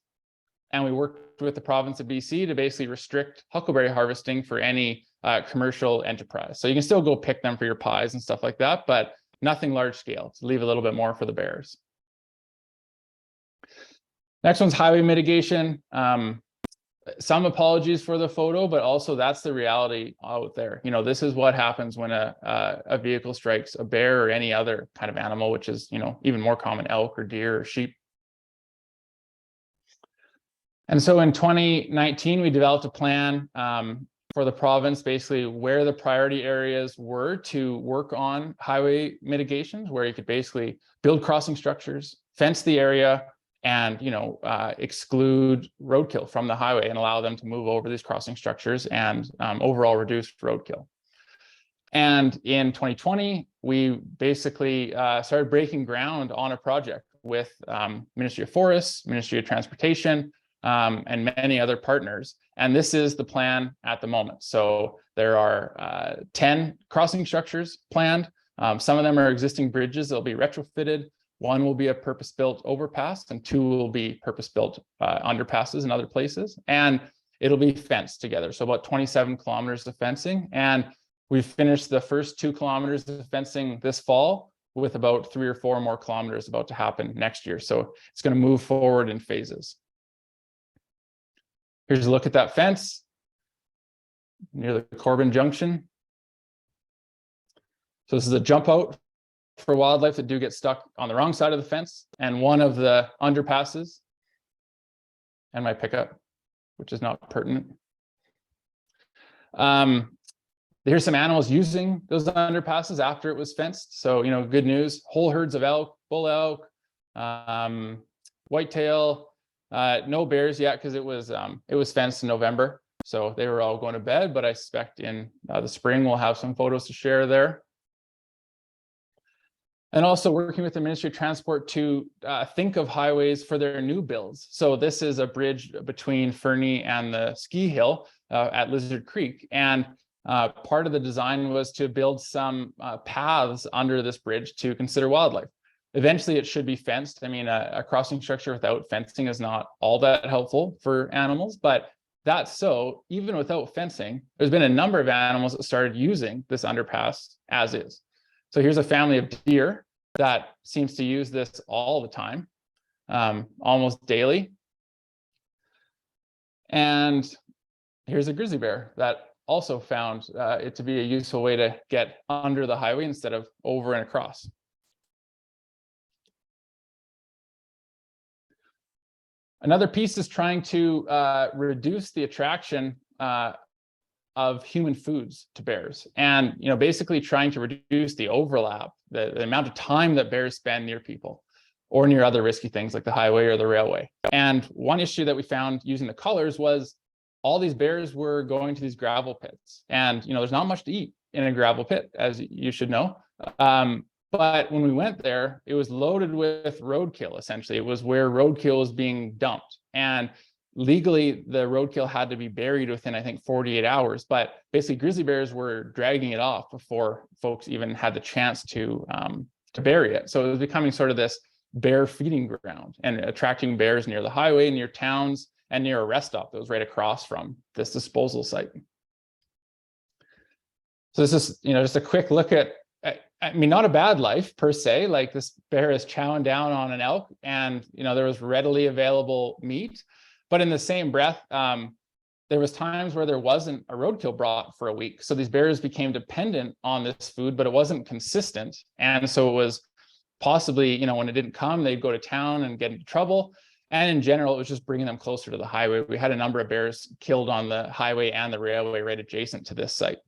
and we worked with the province of BC to basically restrict huckleberry harvesting for any commercial enterprise. So you can still go pick them for your pies and stuff like that, but nothing large scale, to leave a little bit more for the bears. Next one's highway mitigation. Some apologies for the photo, but also that's the reality out there. You know, this is what happens when a vehicle strikes a bear or any other kind of animal, which is, you know, even more common, elk or deer or sheep. And so in 2019, we developed a plan for the province, basically where the priority areas were to work on highway mitigations, where you could basically build crossing structures, fence the area, and, you know, exclude roadkill from the highway and allow them to move over these crossing structures and overall reduce roadkill. And in 2020, we basically started breaking ground on a project with Ministry of Forests, Ministry of Transportation, and many other partners. And this is the plan at the moment. So there are 10 crossing structures planned. Some of them are existing bridges that'll be retrofitted. One will be a purpose-built overpass, and 2 will be purpose-built underpasses in other places. And it'll be fenced together. So about 27 kilometers of fencing. And we've finished the first 2 kilometers of fencing this fall, with about 3 or 4 more kilometers about to happen next year. So it's going to move forward in phases. Here's a look at that fence near the Corbin Junction. So this is a jump out for wildlife that do get stuck on the wrong side of the fence and one of the underpasses, and my pickup, which is not pertinent. There's some animals using those underpasses after it was fenced. So, you know, good news, whole herds of elk, bull elk, whitetail, no bears yet because it was fenced in November. So they were all going to bed, but I suspect in the spring we'll have some photos to share there. And also working with the Ministry of Transport to think of highways for their new builds. So this is a bridge between Fernie and the ski hill at Lizard Creek. And part of the design was to build some paths under this bridge to consider wildlife. Eventually it should be fenced. I mean, a crossing structure without fencing is not all that helpful for animals, but that's so even without fencing, there's been a number of animals that started using this underpass as is. So here's a family of deer that seems to use this all the time, almost daily. And here's a grizzly bear that also found it to be a useful way to get under the highway instead of over and across. Another piece is trying to reduce the attraction of human foods to bears, and basically trying to reduce the overlap, the amount of time that bears spend near people or near other risky things like the highway or the railway. And one issue that we found using the colors was all these bears were going to these gravel pits, and there's not much to eat in a gravel pit, as you should know. But when we went there, it was loaded with roadkill. Essentially, it was where roadkill was being dumped, and legally the roadkill had to be buried within, I think, 48 hours. But basically, grizzly bears were dragging it off before folks even had the chance to bury it. So it was becoming sort of this bear feeding ground and attracting bears near the highway, near towns, and near a rest stop that was right across from this disposal site. So this is, just a quick look at, I mean, not a bad life per se. Like, this bear is chowing down on an elk, and there was readily available meat. But in the same breath, there was times where there wasn't a roadkill brought for a week. So these bears became dependent on this food, but it wasn't consistent. And so it was possibly, when it didn't come, they'd go to town and get into trouble. And in general, it was just bringing them closer to the highway. We had a number of bears killed on the highway and the railway right adjacent to this site.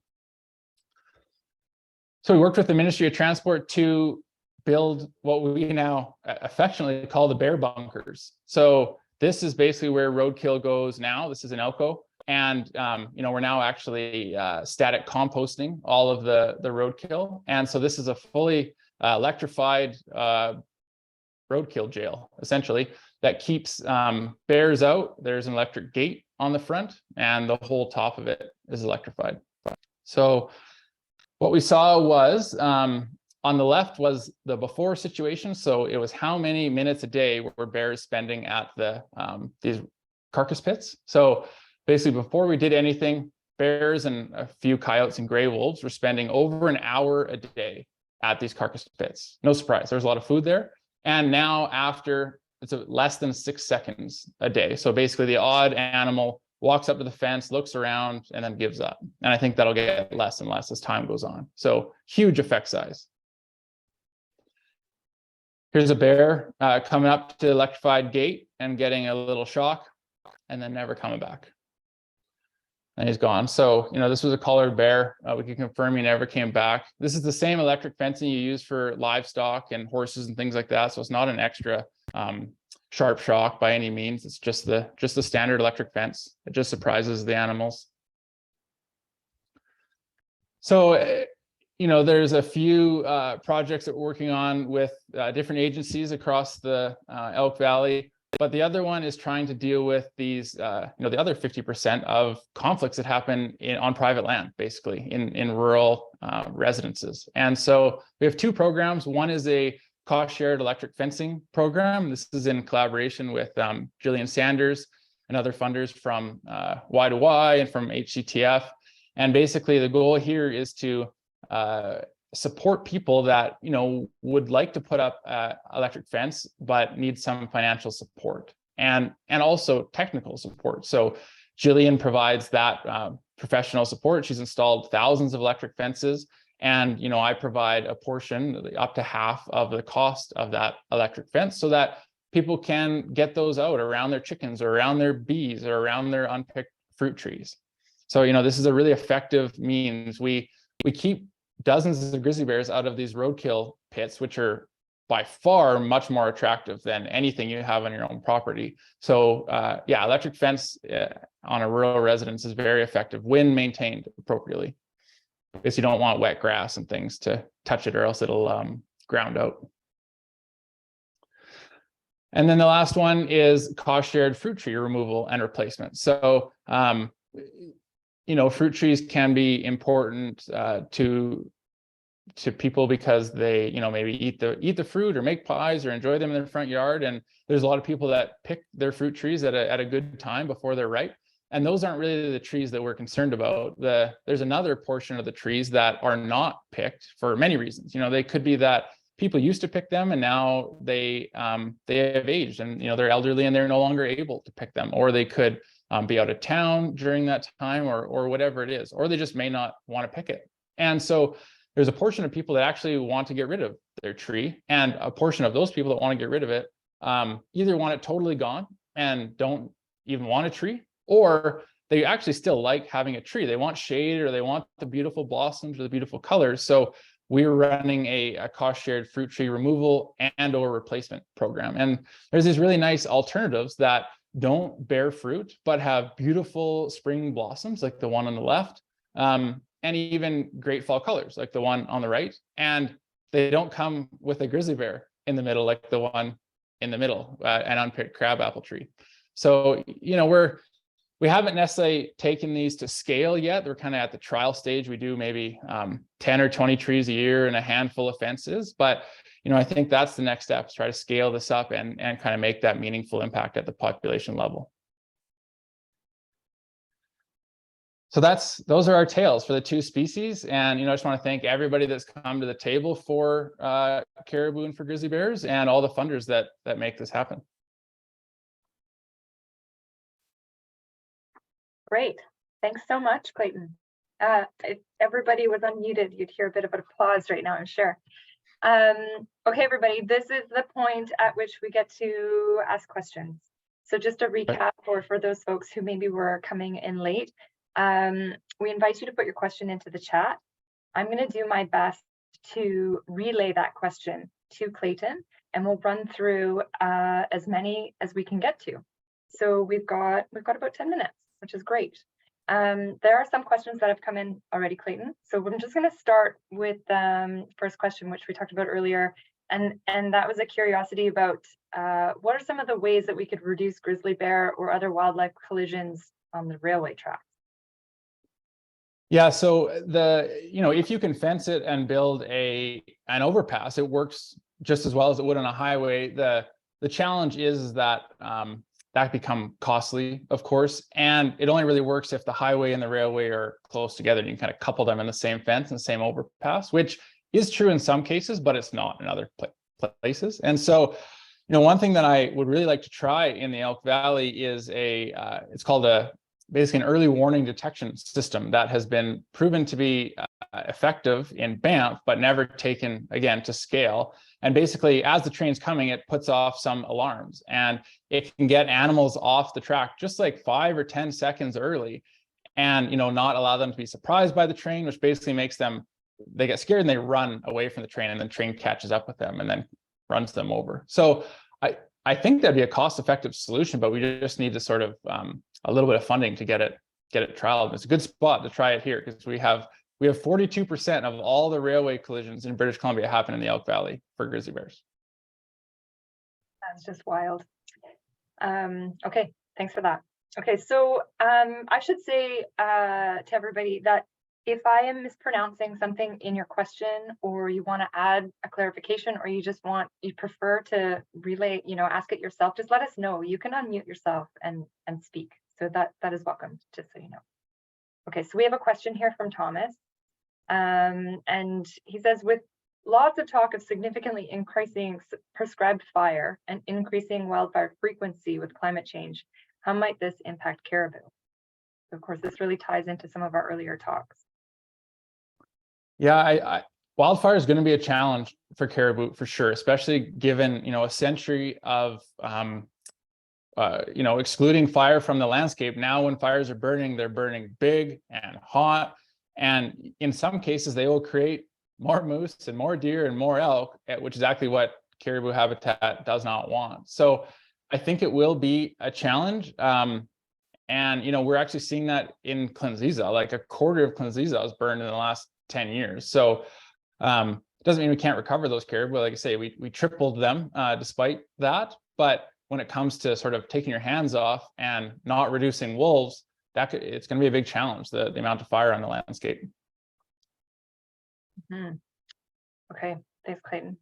So we worked with the Ministry of Transport to build what we now affectionately call the bear bunkers. So this is basically where roadkill goes now. This is in Elko. And, we're now actually static composting all of the roadkill. And so this is a fully electrified roadkill jail, essentially, that keeps bears out. There's an electric gate on the front, and the whole top of it is electrified. So what we saw was, on the left was the before situation. So it was how many minutes a day were bears spending at these carcass pits. So basically, before we did anything, bears and a few coyotes and gray wolves were spending over an hour a day at these carcass pits. No surprise, there's a lot of food there. And now, after less than 6 seconds a day. So basically the odd animal walks up to the fence, looks around, and then gives up. And I think that'll get less and less as time goes on. So huge effect size. Here's a bear coming up to the electrified gate and getting a little shock and then never coming back. And he's gone. So, this was a collared bear. We can confirm he never came back. This is the same electric fencing you use for livestock and horses and things like that. So it's not an extra sharp shock by any means. It's just the standard electric fence. It just surprises the animals. So, there's a few projects that we're working on with different agencies across the Elk Valley. But the other one is trying to deal with these, the other 50% of conflicts that happen on private land, basically in rural residences. And so we have two programs. One is a cost-shared electric fencing program. This is in collaboration with Jillian Sanders and other funders from Y2Y and from HCTF. And basically the goal here is to support people that would like to put up electric fence but need some financial support and also technical support. So Jillian provides that professional support. She's installed thousands of electric fences, and I provide a portion, up to half of the cost of that electric fence, so that people can get those out around their chickens or around their bees or around their unpicked fruit trees. So this is a really effective means. We keep dozens of grizzly bears out of these roadkill pits, which are by far much more attractive than anything you have on your own property. So electric fence on a rural residence is very effective when maintained appropriately, because you don't want wet grass and things to touch it, or else it'll ground out. And then the last one is cost shared fruit tree removal and replacement. So fruit trees can be important to people because they, maybe eat the fruit or make pies or enjoy them in their front yard. And there's a lot of people that pick their fruit trees at a good time before they're ripe. And those aren't really the trees that we're concerned about. There's another portion of the trees that are not picked for many reasons. They could be that people used to pick them and now they have aged and they're elderly and they're no longer able to pick them, or they could be out of town during that time, or whatever it is, or they just may not want to pick it. And so there's a portion of people that actually want to get rid of their tree, and a portion of those people that want to get rid of it either want it totally gone and don't even want a tree, or they actually still like having a tree. They want shade, or they want the beautiful blossoms or the beautiful colors. So we're running a cost-shared fruit tree removal and or replacement program. And there's these really nice alternatives that don't bear fruit, but have beautiful spring blossoms like the one on the left, and even great fall colors like the one on the right. And they don't come with a grizzly bear in the middle like the one in the middle, an unpicked crabapple tree. So, we haven't necessarily taken these to scale yet. We're kind of at the trial stage. We do maybe 10 or 20 trees a year and a handful of fences. But, I think that's the next step, is try to scale this up and kind of make that meaningful impact at the population level. So those are our tales for the two species. And, I just want to thank everybody that's come to the table for caribou and for grizzly bears, and all the funders that make this happen. Great. Thanks so much, Clayton. If everybody was unmuted, you'd hear a bit of an applause right now, I'm sure. Okay, everybody, this is the point at which we get to ask questions. So just a recap, or for those folks who maybe were coming in late, we invite you to put your question into the chat. I'm going to do my best to relay that question to Clayton, and we'll run through as many as we can get to. So we've got about 10 minutes, which is great. There are some questions that have come in already, Clayton. So I'm just going to start with the first question, which we talked about earlier. And that was a curiosity about what are some of the ways that we could reduce grizzly bear or other wildlife collisions on the railway tracks? Yeah, so if you can fence it and build an overpass, it works just as well as it would on a highway. The challenge is that that become costly, of course, and it only really works if the highway and the railway are close together. You can kind of couple them in the same fence and the same overpass, which is true in some cases, but it's not in other places. And so, one thing that I would really like to try in the Elk Valley is it's called basically an early warning detection system that has been proven to be effective in Banff, but never taken again to scale. And basically, as the train's coming, it puts off some alarms, and it can get animals off the track just like 5 or 10 seconds early, and not allow them to be surprised by the train, which basically makes they get scared and they run away from the train, and then the train catches up with them and then runs them over. So I think that'd be a cost-effective solution, but we just need to sort of a little bit of funding to get it trialed. It's a good spot to try it here because we have 42% of all the railway collisions in British Columbia happen in the Elk Valley for grizzly bears. That's just wild. Okay, thanks for that. Okay, so I should say to everybody that if I am mispronouncing something in your question, or you want to add a clarification, or you prefer to relay, ask it yourself, just let us know. You can unmute yourself and speak. So that is welcome, just so you know. Okay, so we have a question here from Thomas. And he says, with lots of talk of significantly increasing prescribed fire and increasing wildfire frequency with climate change, how might this impact caribou? So of course, this really ties into some of our earlier talks. Yeah, wildfire is going to be a challenge for caribou for sure, especially given a century of excluding fire from the landscape. Now, when fires are burning, they're burning big and hot, and in some cases, they will create more moose and more deer and more elk, which is exactly what caribou habitat does not want. So, I think it will be a challenge. And we're actually seeing that in Cleanziza, like a quarter of Cleanziza was burned in the last 10 years. So it doesn't mean we can't recover those caribou. Like I say, we tripled them despite that. But when it comes to sort of taking your hands off and not reducing wolves, it's going to be a big challenge, the amount of fire on the landscape. Mm-hmm. Okay, thanks, Clayton.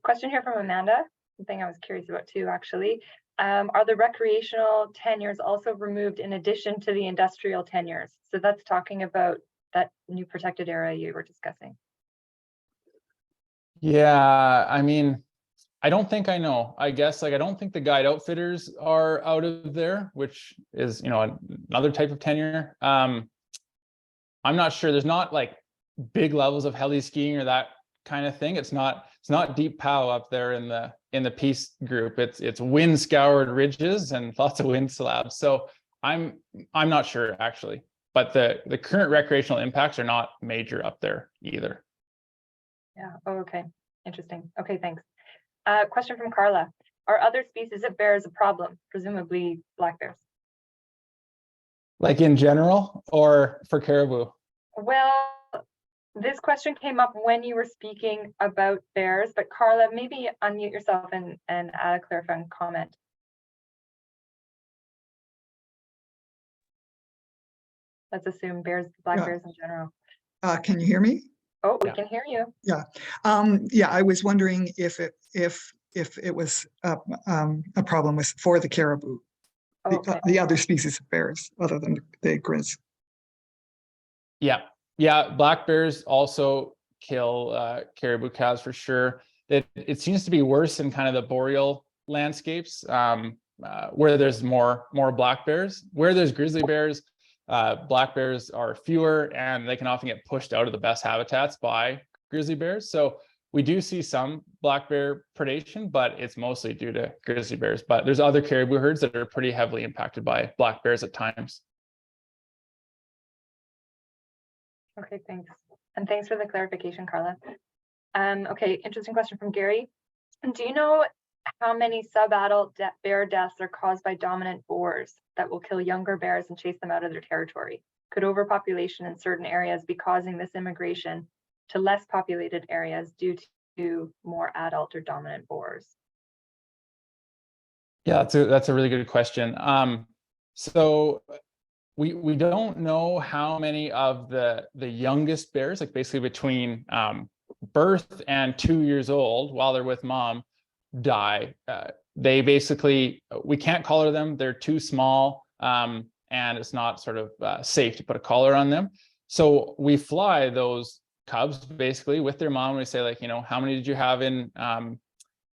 Question here from Amanda, something I was curious about too, actually. Are the recreational tenures also removed in addition to the industrial tenures? So that's talking about that new protected area you were discussing. Yeah, I mean, I don't think I know. I guess I don't think the guide outfitters are out of there, which is another type of tenure. I'm not sure. There's not like big levels of heli skiing or that kind of thing. It's not deep POW up there in the Peace group. It's wind scoured ridges and lots of wind slabs. So I'm not sure actually. But the current recreational impacts are not major up there either. Yeah. Oh, okay. Interesting. Okay, thanks. Question from Carla. Are other species of bears a problem? Presumably black bears. Like in general or for caribou? Well, this question came up when you were speaking about bears, but Carla, maybe unmute yourself and add a clarifying comment. Let's assume black bears in general. Can you hear me? Oh, we can hear you. Yeah. Yeah, I was wondering if it was a problem for the caribou, the other species of bears other than the grizz. Yeah. Black bears also kill caribou calves for sure. It seems to be worse in kind of the boreal landscapes where there's more black bears. Where there's grizzly bears, black bears are fewer, and they can often get pushed out of the best habitats by grizzly bears. So we do see some black bear predation, but it's mostly due to grizzly bears. But there's other caribou herds that are pretty heavily impacted by black bears at times. Okay, thanks. And thanks for the clarification, Carla. Okay, interesting question from Gary. Do you know how many sub-adult bear deaths are caused by dominant boars that will kill younger bears and chase them out of their territory? Could overpopulation in certain areas be causing this immigration to less populated areas due to more adult or dominant boars? Yeah, that's a really good question. So we don't know how many of the youngest bears, like basically between birth and 2 years old, while they're with mom, die. They basically, we can't collar them. They're too small, and it's not sort of safe to put a collar on them. So we fly those cubs basically with their mom. We say, like, how many did you have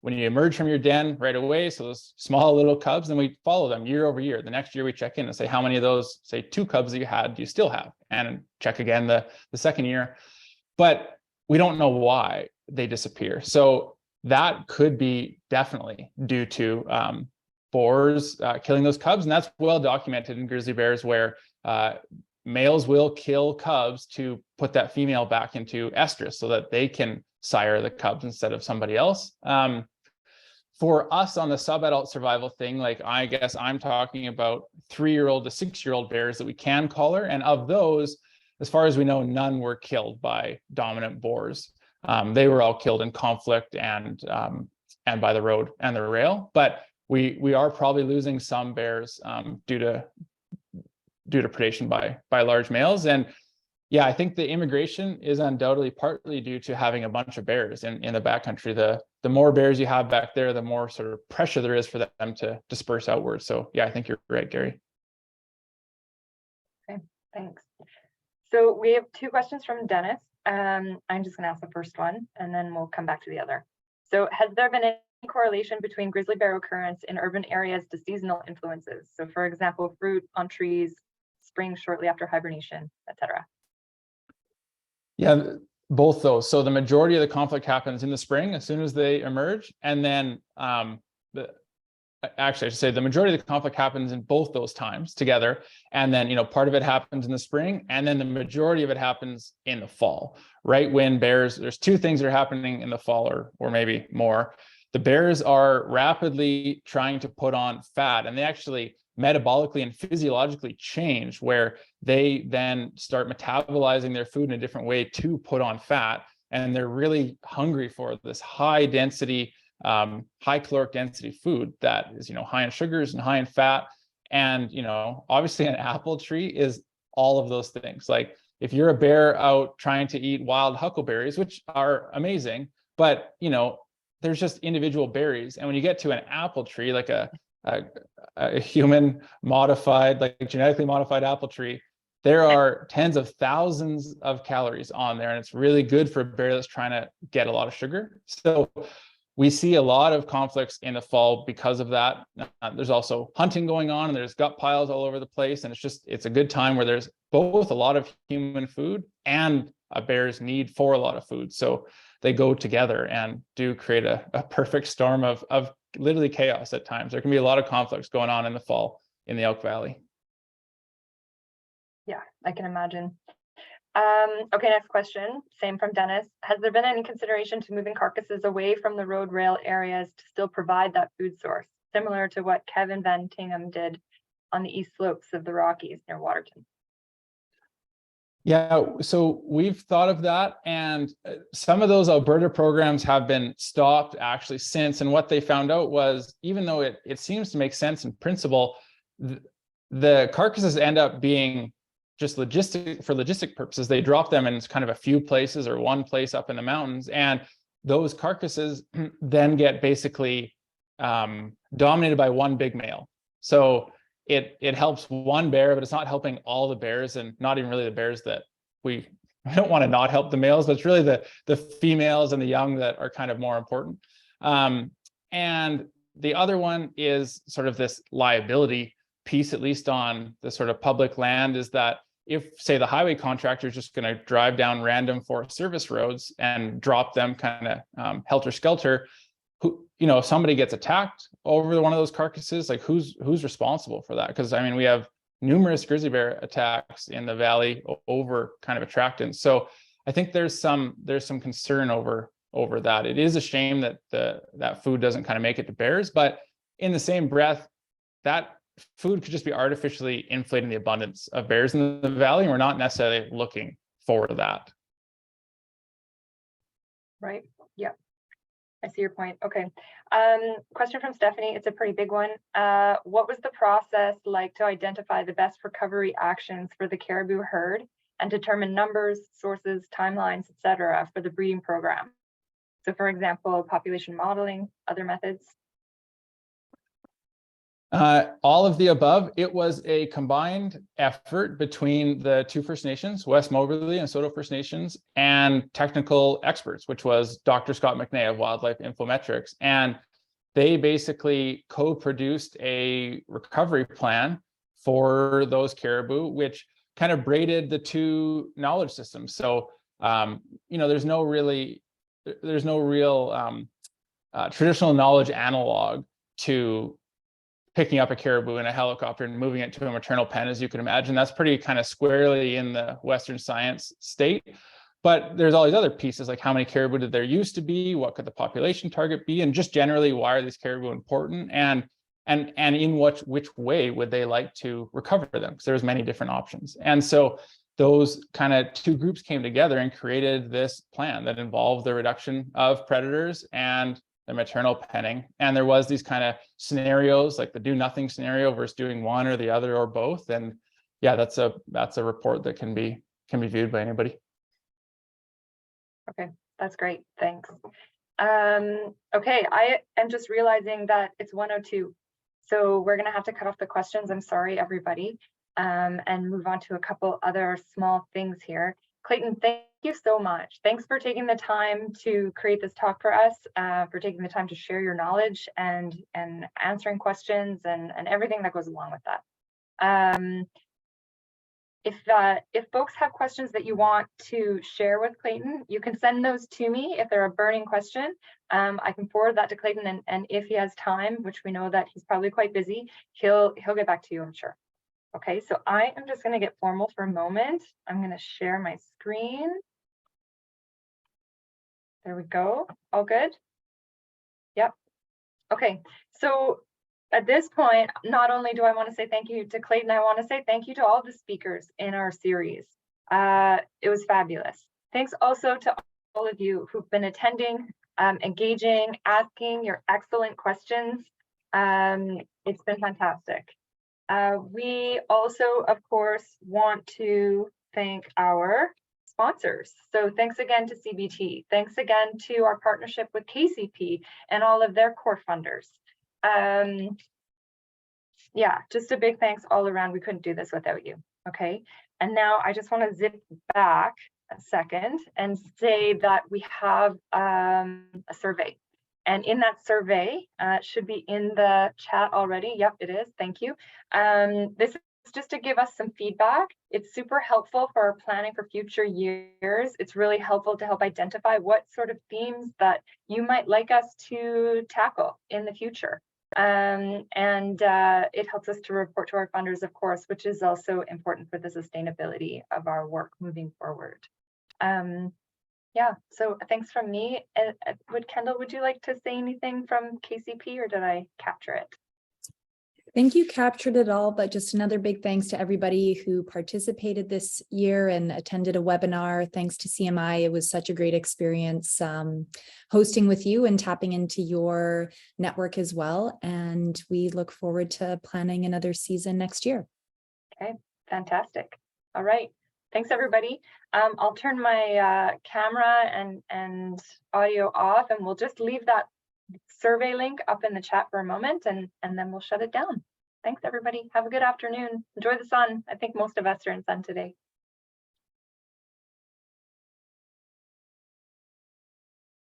when you emerge from your den right away, so those small little cubs, then we follow them year over year. The next year we check in and say, how many of those, say 2 cubs that you had, do you still have? And check again the second year. But we don't know why they disappear. So that could be definitely due to boars killing those cubs. And that's well documented in grizzly bears, where males will kill cubs to put that female back into estrus so that they can sire the cubs instead of somebody else. For us on the sub-adult survival thing, like I guess I'm talking about 3-year-old to 6-year-old bears that we can collar. And of those, as far as we know, none were killed by dominant boars. They were all killed in conflict and by the road and the rail. But we are probably losing some bears due to predation by large males. And yeah, I think the immigration is undoubtedly partly due to having a bunch of bears in the backcountry. The more bears you have back there, the more sort of pressure there is for them to disperse outwards. So yeah, I think you're right, Gary. Okay, thanks. So we have 2 questions from Dennis. I'm just gonna ask the first one and then we'll come back to the other. So has there been any correlation between grizzly bear occurrence in urban areas to seasonal influences? So for example, fruit on trees, spring shortly after hibernation, etc. Yeah, both those. So the majority of the conflict happens in the spring as soon as they emerge. And then actually, I should say the majority of the conflict happens in both those times together. And then, part of it happens in the spring, and then the majority of it happens in the fall, right? When there's 2 things that are happening in the fall, or maybe more. The bears are rapidly trying to put on fat, and they actually metabolically and physiologically change, where they then start metabolizing their food in a different way to put on fat. And they're really hungry for this high density, high caloric density food that is, high in sugars and high in fat. And, obviously an apple tree is all of those things. Like if you're a bear out trying to eat wild huckleberries, which are amazing, but, there's just individual berries. And when you get to an apple tree, like a human modified, like genetically modified apple tree, there are tens of thousands of calories on there, and it's really good for a bear that's trying to get a lot of sugar. So we see a lot of conflicts in the fall because of that. There's also hunting going on, and there's gut piles all over the place, and it's a good time where there's both a lot of human food and a bear's need for a lot of food. So they go together and do create a perfect storm of literally chaos at times. There can be a lot of conflicts going on in the fall in the Elk Valley. Yeah, I can imagine. Okay, next question, same from Dennis. Has there been any consideration to moving carcasses away from the road rail areas to still provide that food source, similar to what Kevin Van Tingham did on the east slopes of the Rockies near Waterton? Yeah, so we've thought of that, and some of those Alberta programs have been stopped actually since. And what they found out was, even though it seems to make sense in principle, the carcasses end up being just logistic purposes. They drop them in kind of a few places or one place up in the mountains, and those carcasses then get basically dominated by one big male. So it helps one bear, but it's not helping all the bears, and not even really the bears that we don't want to not help the males, but it's really the females and the young that are kind of more important. And the other one is sort of this liability piece, at least on the sort of public land, is that if, say, the highway contractor is just going to drive down random Forest Service roads and drop them kind of helter-skelter, if somebody gets attacked over one of those carcasses, like who's responsible for that? Because I mean, we have numerous grizzly bear attacks in the valley over kind of attractants. So I think there's some concern over that. It is a shame that that food doesn't kind of make it to bears, but in the same breath, that food could just be artificially inflating the abundance of bears in the valley, and we're not necessarily looking for that. Right. Yeah. I see your point. Okay. Question from Stephanie. It's a pretty big one. What was the process like to identify the best recovery actions for the caribou herd and determine numbers, sources, timelines, etc., for the breeding program? So, for example, population modeling, other methods. All of the above. It was a combined effort between the two First Nations, West Moberly and Soto First Nations, and technical experts, which was Dr. Scott McNay of Wildlife Infometrics. And they basically co-produced a recovery plan for those caribou, which kind of braided the two knowledge systems. So, there's no real traditional knowledge analog to picking up a caribou in a helicopter and moving it to a maternal pen, as you can imagine. That's pretty kind of squarely in the Western science state. But there's all these other pieces, like how many caribou did there used to be? What could the population target be? And just generally, why are these caribou important? And in which way would they like to recover them? Because there's many different options. And so those kind of two groups came together and created this plan that involved the reduction of predators and the maternal penning. And there was these kind of scenarios, like the do nothing scenario versus doing one or the other or both. And yeah, that's a report that can be viewed by anybody. Okay, that's great. Thanks. Okay, I am just realizing that it's 1:02. So we're gonna have to cut off the questions. I'm sorry, everybody, and move on to a couple other small things here. Clayton, thank you so much. Thanks for taking the time to create this talk for us, for taking the time to share your knowledge and answering questions and everything that goes along with that. If folks have questions that you want to share with Clayton, you can send those to me if they're a burning question. I can forward that to Clayton, and if he has time, which we know that he's probably quite busy, he'll get back to you, I'm sure. Okay, so I am just going to get formal for a moment. I'm going to share my screen. There we go. All good? Yep. Okay, so at this point, not only do I want to say thank you to Clayton, I want to say thank you to all the speakers in our series. It was fabulous. Thanks also to all of you who've been attending, engaging, asking your excellent questions. It's been fantastic. We also, of course, want to thank our sponsors. So thanks again to CBT. Thanks again to our partnership with KCP and all of their core funders. Yeah, just a big thanks all around. We couldn't do this without you. Okay. And now I just want to zip back a second and say that we have a survey. And in that survey, should be in the chat already. Yep, it is. Thank you. This is just to give us some feedback. It's super helpful for our planning for future years. It's really helpful to help identify what sort of themes that you might like us to tackle in the future. It helps us to report to our funders, of course, which is also important for the sustainability of our work moving forward. Yeah, so thanks from me. Kendall, would you like to say anything from KCP, or did I capture it? I think you captured it all, but just another big thanks to everybody who participated this year and attended a webinar. Thanks to CMI. It was such a great experience hosting with you and tapping into your network as well. And we look forward to planning another season next year. Okay, fantastic. All right. Thanks, everybody. I'll turn my camera and audio off, and we'll just leave that survey link up in the chat for a moment, and then we'll shut it down. Thanks, everybody. Have a good afternoon. Enjoy the sun. I think most of us are in sun today.